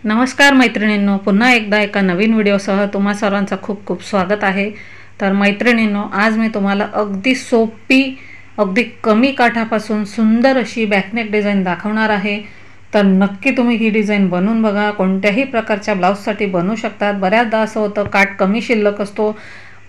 नमस्कार मैत्रिणींनो, पुन्हा एकदा एका नवीन व्हिडिओसह तुम्हा सर्वांचं खूप खूप स्वागत आहे। तर मैत्रिणींनो, आज मी तुम्हाला अगदी सोपी, अगदी कमी काठापासून सुंदर अशी बॅकनेक डिझाइन दाखवणार आहे। तर नक्की तुम्ही ही डिझाइन बनवून बघा। कोणत्याही प्रकारच्या ब्लाउजसाठी बनवू शकतात। बऱ्याचदा असं होतं काठ कमी शिल्लक असतो,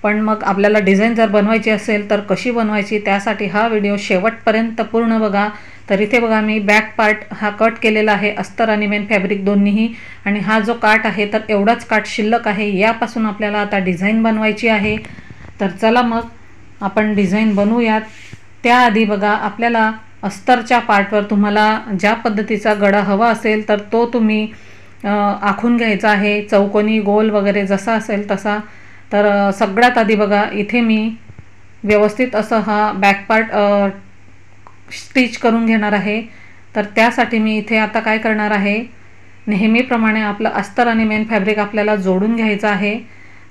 पण मग आपल्याला डिझाइन जर बनवायची असेल तर कशी बनवायची, त्यासाठी हा व्हिडिओ शेवटपर्यंत पूर्ण बघा। तर इथे बघा, मी बॅक पार्ट हा कट केलेला आहे, अस्तर आणि मेन फॅब्रिक दोन्हीही। आणि हा जो काठ आहे तर एवढाच काठ शिल्लक आहे। यापासून आपल्याला आता डिझाइन बनवायची आहे। तर चला मग आपण डिझाइन बनवूयात। त्याआधी बघा, आपल्याला अस्तरच्या पार्टवर तुम्हाला ज्या पद्धतीचा गळा हवा असेल तर तो तुम्ही आखून घ्यायचा आहे, चौकोनी, गोल वगैरे जसा असेल तसा। तर सगळ्यात आधी बघा, इथे मी व्यवस्थित असं हा बॅक पार्ट स्टिच करून घेणार आहे। तर त्यासाठी मी इथे आता काय करणार आहे, नेहमीप्रमाणे आपलं अस्तर आणि मेन फॅब्रिक आपल्याला जोडून घ्यायचं आहे।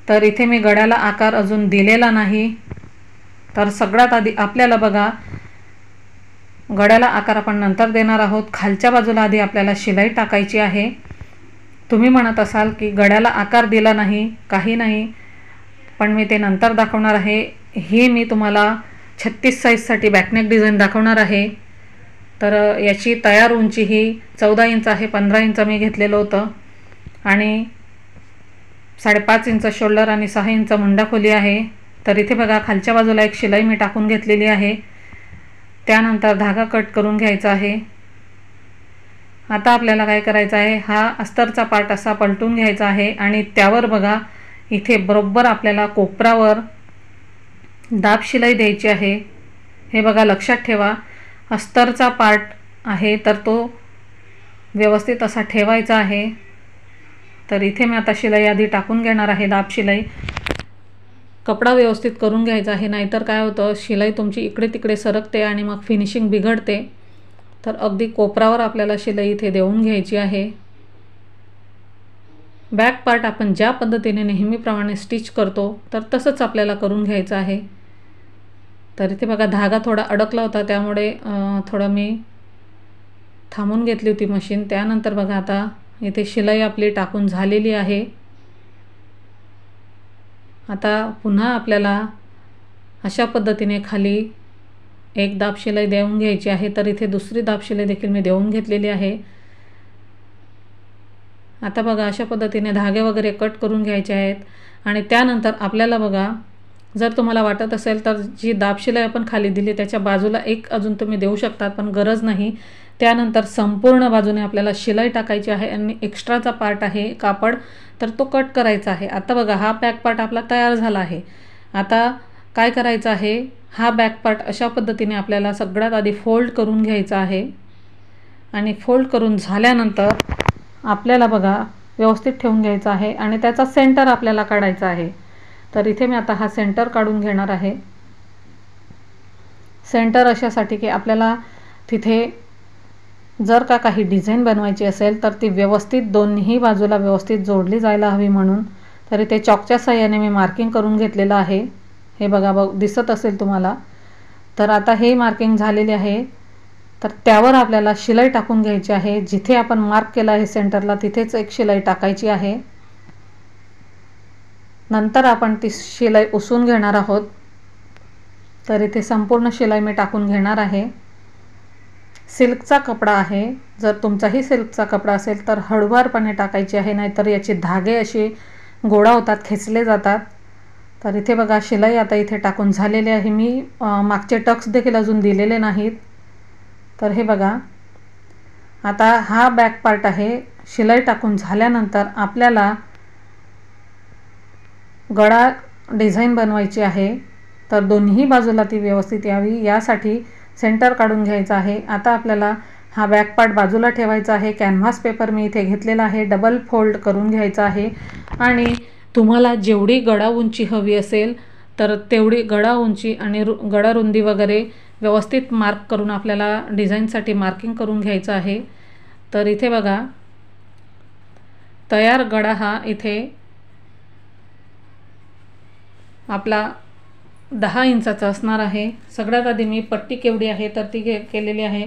तर इथे मी गळ्याला आकार अजून दिलेला नाही। तर सगळ्यात आधी आपल्याला बघा, गळ्याला आकार आपण नंतर देणार आहोत। खालच्या बाजूला आधी आपल्याला शिलाई टाकायची आहे। तुम्ही म्हणत असाल की गळ्याला आकार दिला नाही, काही नाही, पण मी ते नंतर दाखवणार आहे। हे मी तुम्हाला 36 साईजसाठी बॅकनेक डिझाइन दाखवणार आहे। तर याची तयार उंची ही 14 इंच आहे। 15 इंच मी घेतलेलं होतं आणि 5.5 इंच शोल्डर आणि 6 इंच मुंडा खोली आहे। तर इथे बघा, खालच्या बाजूला एक शिलाई मी टाकून घेतलेली आहे। त्यानंतर धागा कट करून घ्यायचा आहे। आता आपल्याला काय करायचं आहे, हा अस्तरचा पार्ट असा पलटून घ्यायचा आहे आणि त्यावर बघा, इथे बरोबर आपल्याला कोपरावर दाब शिलाई द्यायची आहे। हे बघा, लक्षात ठेवा, अस्तरचा पार्ट आहे तर तो व्यवस्थित असा ठेवायचा आहे। तर इथे मी आता शिलाई आधी टाकून घेणार आहे, दाब शिलाई। कपडा व्यवस्थित करून घ्यायचा आहे, नाहीतर काय होतं, शिलाई तुमची इकडे तिकडे सरकते आणि मग फिनिशिंग बिघडते। तर अगदी कोपरावर आपल्याला शिलाई इथे देऊन घ्यायची आहे। बॅक पार्ट आपण ज्या पद्धतीने नेहमीप्रमाणे स्टिच करतो तर तसंच आपल्याला करून घ्यायचं आहे। तर इथे बघा, धागा थोडा अडकला होता, त्यामुळे थोडं मी थांबून घेतली होती मशीन। त्यानंतर बघा, आता इथे शिलाई आपली टाकून झालेली आहे। आता पुन्हा आपल्याला अशा पद्धतीने खाली एक दाब शिलाई देऊन घ्यायची आहे। तर इथे दुसरी दाब शिलाई देखील मी देऊन घेतलेली आहे। आता बघा, अशा पद्धतीने धागे वगैरे कट करून घ्यायचे आहेत। आणि त्यानंतर आपल्याला बघा, जर तुम्हाला वाटत असेल तर जी दाब शिलाई आपण खाली दिली त्याच्या बाजूला एक अजून तुम्ही देऊ शकतात, पण गरज नाही। त्यानंतर संपूर्ण बाजूने आपल्याला शिलाई टाकायची आहे आणि एक्स्ट्राचा पार्ट आहे कापड, तर तो कट करायचा आहे। आता बघा, हा बॅक पार्ट आपला तयार झाला आहे। आता काय करायचं आहे, हा बॅक पार्ट अशा पद्धतीने आपल्याला सगळ्यात आधी फोल्ड करून घ्यायचा आहे। आणि फोल्ड करून झाल्यानंतर आपल्याला बघा, व्यवस्थित ठेवून घ्यायचा आहे आणि त्याचा सेंटर आपल्याला काढायचा आहे। तर इथे मी आता हा सेंटर काढून घेणार आहे। सेंटर अशासाठी की आपल्याला तिथे जर का काही डिझाइन बनवायची असेल तर ती व्यवस्थित दोन्ही बाजूला व्यवस्थित जोडली जायला हवी म्हणून। तर इथे चॉकच्या साहाय्याने मी मार्किंग करून घेतलेलं आहे। हे बघा, दिसत असेल तुम्हाला। तर आता हे मार्किंग झालेले आहे। तर त्यावर आपल्याला शिलाई टाकून घ्यायची आहे। जिथे आपण मार्क केला आहे सेंटरला, तिथेच एक शिलाई टाकायची आहे। नंतर आपण ती शिलाई उसवून घेणार आहोत। तर इथे संपूर्ण शिलाई मी टाकून घेणार आहे। सिल्कचा कपडा आहे, जर तुमचाही सिल्कचा कपडा असेल तर हळूवारपणे टाकायची आहे, नाहीतर याचे धागे असे गोळा होतात, खेचले जातात। तर इथे बघा, शिलाई आता इथे टाकून झालेली आहे। मी मागचे टक्स देखील अजून दिलेले नाहीत। तर हे बघा, आता हा बॅक पार्ट आहे। शिलाई टाकून झाल्यानंतर आपल्याला गळा डिझाइन बनवायची आहे। तर दोन्ही बाजूला ती व्यवस्थित यावी यासाठी सेंटर काढून घ्यायचा आहे। आता आपल्याला हा बॅक पार्ट बाजूला ठेवायचा आहे। कॅनव्हास पेपर मी इथे घेतलेला आहे, डबल फोल्ड करून घ्यायचा आहे। आणि तुम्हाला जेवढी गळा उंची हवी असेल तर तेवढी गळा उंची आणि गळा रुंदी वगैरे व्यवस्थित मार्क करून आपल्याला डिझाइनसाठी मार्किंग करून घ्यायचं आहे। तर इथे बघा, तयार गळा हा इथे आपला 10 इंचाचा असणार आहे। सगळ्यात आधी मी पट्टी केवढी आहे तर ती केलेली आहे,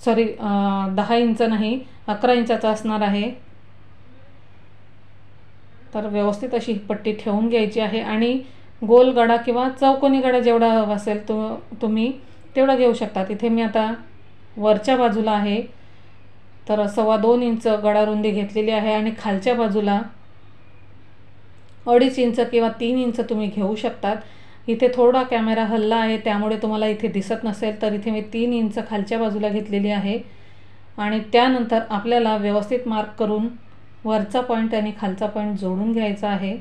सॉरी 10 इंच नाही, 11 इंचाचा असणार आहे। तर व्यवस्थित अशी पट्टी ठेवून घ्यायची आहे आणि गोल गळा किंवा चौकोनी गळा जेवढा हवा असेल तुम्ही तेवढा घेऊ शकता. तिथे मी आता वरच्या बाजूला आहे तर 2.25 इंच गळा रुंदी घेतलेली आहे आणि खालच्या बाजूला 2.5 इंच किंवा 3 इंच तुम्ही घेऊ शकतात. इथे थोडा कॅमेरा हल्ला आहे त्यामुळे तुम्हाला इथे दिसत नसेल, तर इथे मी 3 इंच खालच्या बाजूला घेतलेली आहे. आणि त्यानंतर आपल्याला व्यवस्थित मार्क करून वरचा पॉईंट आणि खालचा पॉईंट जोडून घ्यायचा आहे.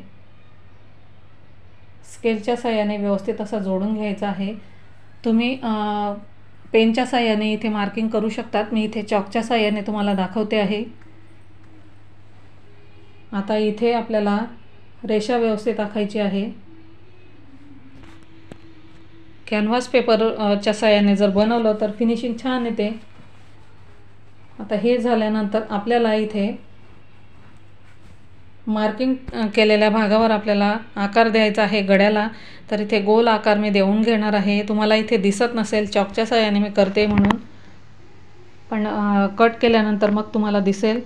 स्केलच्या साहाय्याने व्यवस्थित असा जोडून घ्यायचा आहे. तुम्ही पेनच्या साहाय्याने इथे मार्किंग करू शकतात. मी इथे चॉकच्या साहाय्याने तुम्हाला दाखवते आहे. आता इथे आपल्याला रेषा व्यवस्थित आखायची आहे. कॅनव्हास पेपरच्या साहाय्याने जर बनवलं तर फिनिशिंग छान येते. आता हे झाल्यानंतर आपल्याला इथे मार्किंग केलेल्या भागावर आपल्याला आकार द्यायचा आहे गड्याला. तर इथे गोल आकार मी देऊन घेणार आहे. तुम्हाला इथे दिसत नसेल, चॉकच्या साहाय्याने मी करते म्हणून, पण कट केल्यानंतर मग तुम्हाला दिसेल.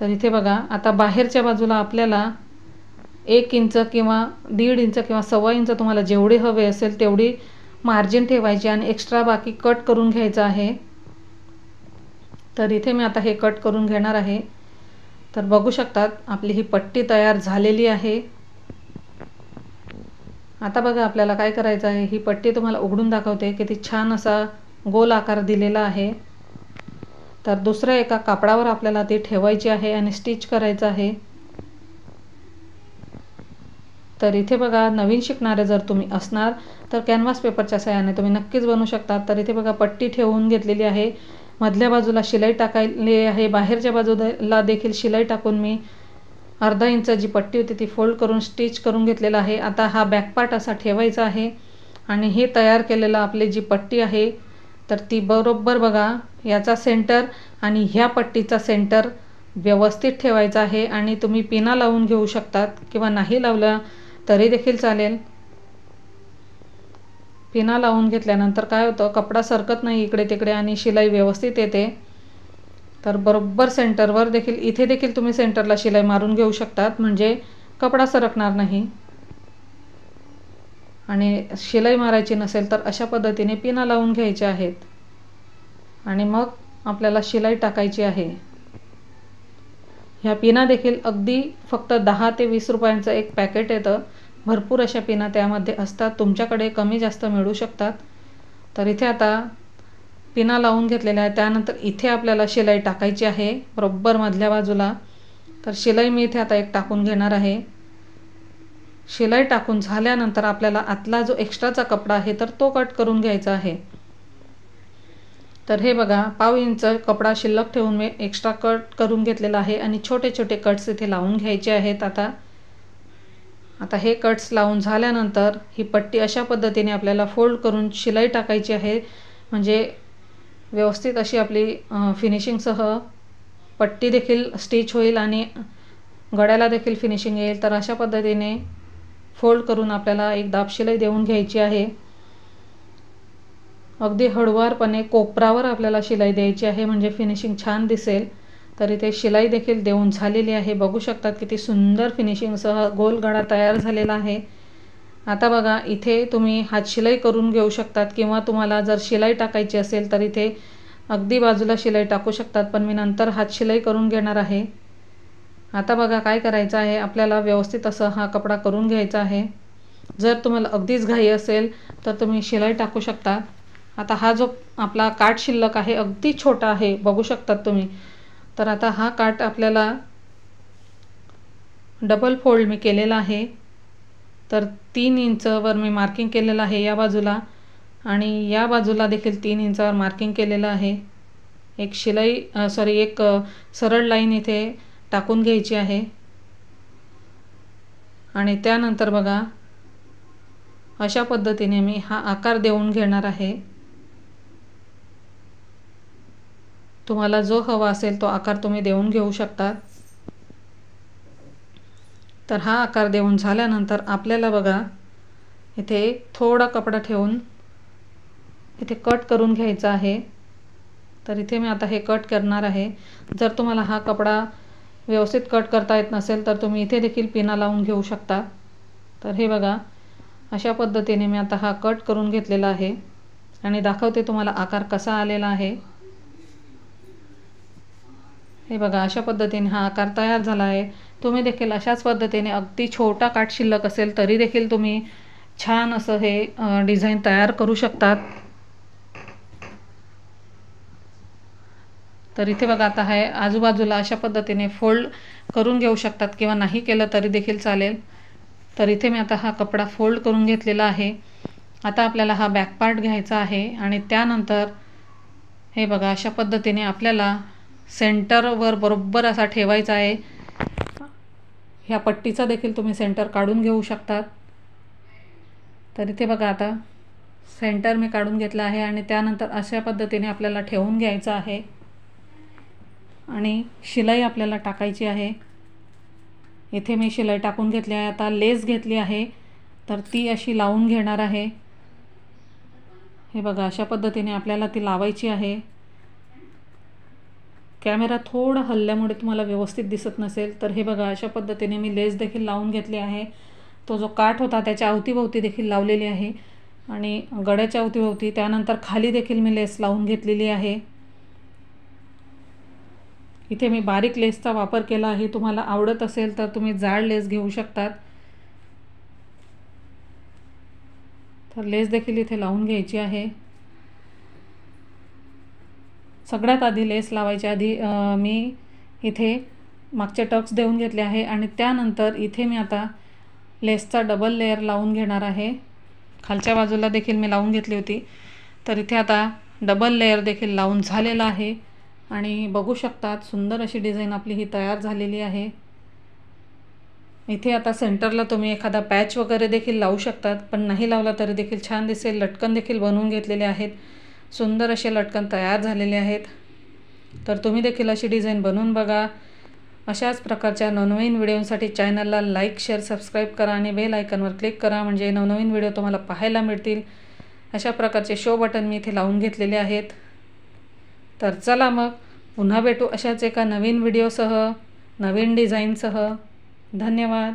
तर इथे बघा, आता बाहेरच्या बाजूला आपल्याला 1 इंच किंवा 1.5 इंच किंवा 1.25 इंच तुम्हाला जेवढी हवे असेल तेवढी मार्जिन ठेवायची आणि एक्स्ट्रा बाकी कट करून घ्यायचं आहे. तर इथे मी आता हे कट करून घेणार आहे. तर बघू शकतात आपली ही पट्टी तयार झालेली आहे. आता बघा आपल्याला काय करायचं आहे, ही पट्टी तुम्हाला उघडून दाखवते. किती छान असा गोल आकार दिलेला आहे. तर दुसऱ्या एका कापडावर आपल्याला ती ठेवायची आहे आणि स्टिच करायचं आहे. तर इथे बघा, नवीन शिकणारे जर तुम्ही असणार तर कॅनव्हास पेपरच्या साहाय्याने तुम्ही नक्कीच बनवू शकता. तर इथे बघा पट्टी ठेवून घेतलेली आहे. मधल्या बाजूला शिलाई टाकायली आहे. बाहेरच्या बाजूला देखील शिलाई टाकून मी 1/2 इंच जी पट्टी होती ती फोल्ड करून स्टिच करून घेतलेला आहे. आता हा बॅक पार्ट असा ठेवायचा आहे आणि हे तयार केलेलं आपली जी पट्टी आहे तर ती बरोबर बघा याचा सेंटर आणि ह्या पट्टीचा सेंटर व्यवस्थित ठेवायचा आहे. आणि तुम्ही पिना लावून घेऊ शकतात किंवा नाही लावला तरी देखील चालेल. पिना लावून घेतल्यानंतर काय होतं, कपडा सरकत नाही इकडे तिकडे आणि शिलाई व्यवस्थित येते. तर बरोबर सेंटरवर देखील, इथे देखील तुम्ही सेंटरला शिलाई मारून घेऊ शकतात म्हणजे कपडा सरकणार नाही. आणि शिलाई मारायची नसेल तर अशा पद्धतीने पिना लावून घ्यायच्या आहेत आणि मग आपल्याला शिलाई टाकायची आहे. ह्या पिना देखील अगदी फक्त 10 ते 20 रुपयांचं एक पॅकेट येतं. भरपूर अशा पिना त्यामध्ये असतात. तुमच्याकडे कमी जास्त मिळू शकतात. तर इथे आता पिना लावून घेतलेल्या आहे. त्यानंतर इथे आपल्याला शिलाई टाकायची आहे बरोबर मधल्या बाजूला. तर शिलाई मी इथे आता एक टाकून घेणार आहे. शिलाई टाकून झाल्यानंतर आपल्याला आतला जो एक्स्ट्राचा कपडा आहे तर तो कट करून घ्यायचा आहे. तर हे बघा, 1/2 इंच कपडा शिल्लक ठेवून मी एक्स्ट्रा कट करून घेतलेला आहे आणि छोटे छोटे कट्स इथे लावून घ्यायचे आहेत. आता हे कट्स लावून झाल्यानंतर ही पट्टी अशा पद्धतीने आपल्याला फोल्ड करून शिलाई टाकायची आहे म्हणजे व्यवस्थित अशी आपली फिनिशिंगसह पट्टी देखील स्टिच होईल आणि गळ्याला देखील फिनिशिंग येईल. तर अशा पद्धतीने फोल्ड करून आपल्याला एक दाब शिलाई देऊन घ्यायची आहे. अगदी हळूवारपणे कोपरावर आपल्याला शिलाई द्यायची आहे म्हणजे फिनिशिंग छान दिसेल. तर इथे शिलाई देखील देऊन झालेली आहे. बघू शकतात किती सुंदर फिनिशिंगसह गोल गळा तयार झालेला आहे. आता बघा, इथे तुम्ही हातशिलाई करून घेऊ शकतात किंवा तुम्हाला जर शिलाई टाकायची असेल तर इथे अगदी बाजूला शिलाई टाकू शकतात, पण मी नंतर हातशिलाई करून घेणार आहे. आता बघा काय करायचं आहे, आपल्याला व्यवस्थित असं हा कपडा करून घ्यायचा आहे. जर तुम्हाला अगदीच घाई असेल तर तुम्ही शिलाई टाकू शकता. आता हा जो आपला काठ शिल्लक आहे अगदी छोटा आहे, बघू शकतात तुम्ही. तर आता हा काठ आपल्याला डबल फोल्ड मी केलेला आहे. तर 3 इंचवर मी मार्किंग केलेलं आहे या बाजूला आणि या बाजूला देखील 3 इंचावर मार्किंग केलेलं आहे. एक एक सरळ लाईन इथे टाकून घ्यायची आहे आणि त्यानंतर बघा अशा पद्धतीने मी हा आकार देऊन घेणार आहे. तुम्हाला जो हवा असेल तो आकार तुम्ही देऊन घेऊ शकता. तर हा आकार देऊन झाल्यानंतर आपल्याला बघा इथे थोडा कपडा ठेवून इथे कट करून घ्यायचा आहे. तर इथे मी आता हे कट करणार आहे. जर तुम्हाला हा कपडा व्यवस्थित कट करता येत नसेल तर तुम्ही इथे देखील पिना लावून घेऊ शकता। तर हे बघा, अशा पद्धतीने मी आता हा कट करून घेतलेला आहे आणि दाखवते तुम्हाला आकार कसा आलेला आहे। हे बघा, अशा पद्धतीने हा आकार तयार झाला आहे। तुम्ही देखील अशाच पद्धतीने अगदी छोटा काठ शिल्लक असेल तरी देखील तुम्ही छान असं हे डिझाईन तयार करू शकतात। तर इथे बघा, आता आहे आजूबाजूला अशा पद्धतीने फोल्ड करून घेऊ शकतात किंवा नाही केलं तरी देखील चालेल। तर इथे मी आता हा कपडा फोल्ड करून घेतलेला आहे। आता आपल्याला हा बॅक पार्ट घ्यायचा आहे आणि त्यानंतर हे बघा, अशा पद्धतीने आपल्याला सेंटरवर बरोबर असा ठेवायचा आहे। ह्या पट्टीचा देखील तुम्ही सेंटर काढून घेऊ शकतात। तर इथे बघा, आता सेंटर मी काढून घेतला आहे आणि त्यानंतर अशा पद्धतीने आपल्याला ठेवून घ्यायचं आहे आणि शिलाई आपल्याला टाकायची आहे। इथे मी शिलाई टाकून घेतली आहे। आता लेस घेतली आहे तर ती अशी लावून घेणार आहे। हे बघा, अशा पद्धतीने आपल्याला ती लावायची आहे। कॅमेरा थोडा हल्ल्यामुळे तुम्हाला व्यवस्थित दिसत नसेल तर हे बघा, अशा पद्धतीने मी लेस देखील लावून घेतली आहे। तो जो काठ होता त्याच्या अवतीभोवती देखील लावलेली आहे आणि गळ्याच्या अवतीभोवती, त्यानंतर खाली देखील मी लेस लावून घेतलेली आहे। इथे मी बारीक लेसचा वापर केला आहे। तुम्हाला आवडत असेल तर तुम्ही जाड लेस घेऊ शकतात। तर लेस देखील इथे लावून घ्यायची आहे। सगळ्यात आधी लेस लावायच्या आधी मी इथे मागचे टक्स देऊन घेतले आहे आणि त्यानंतर इथे मी आता लेसचा डबल लेयर लावून घेणार आहे। खालच्या बाजूला देखील मी लावून घेतली होती। तर इथे आता डबल लेयर देखील लावून झालेला आहे आणि बघू शकतात सुंदर अशी डिझाईन आपली ही तयार झालेली आहे। इथे आता सेंटरला तुम्ही एखादा पॅच वगैरे देखील लावू शकतात, पण नाही लावला तरी देखील छान दिसेल। लटकन देखील बनवून घेतलेले आहेत। सुंदर असे लटकन तयार झालेले आहेत। तर तुम्ही देखील अशी डिझाईन बनवून बघा। अशाच प्रकारच्या नवनवीन व्हिडिओसाठी चॅनलला लाईक, शेअर, सबस्क्राईब करा आणि बेल आयकॉनवर क्लिक करा, म्हणजे नवनवीन व्हिडिओ तुम्हाला पाहायला मिळतील। अशा प्रकारचे शो बटन मी इथे लावून घेतलेले आहेत। तर चला मग पुन्हा भेटू अशाच एका नवीन व्हिडिओसह, नवीन डिझाईनसह। धन्यवाद।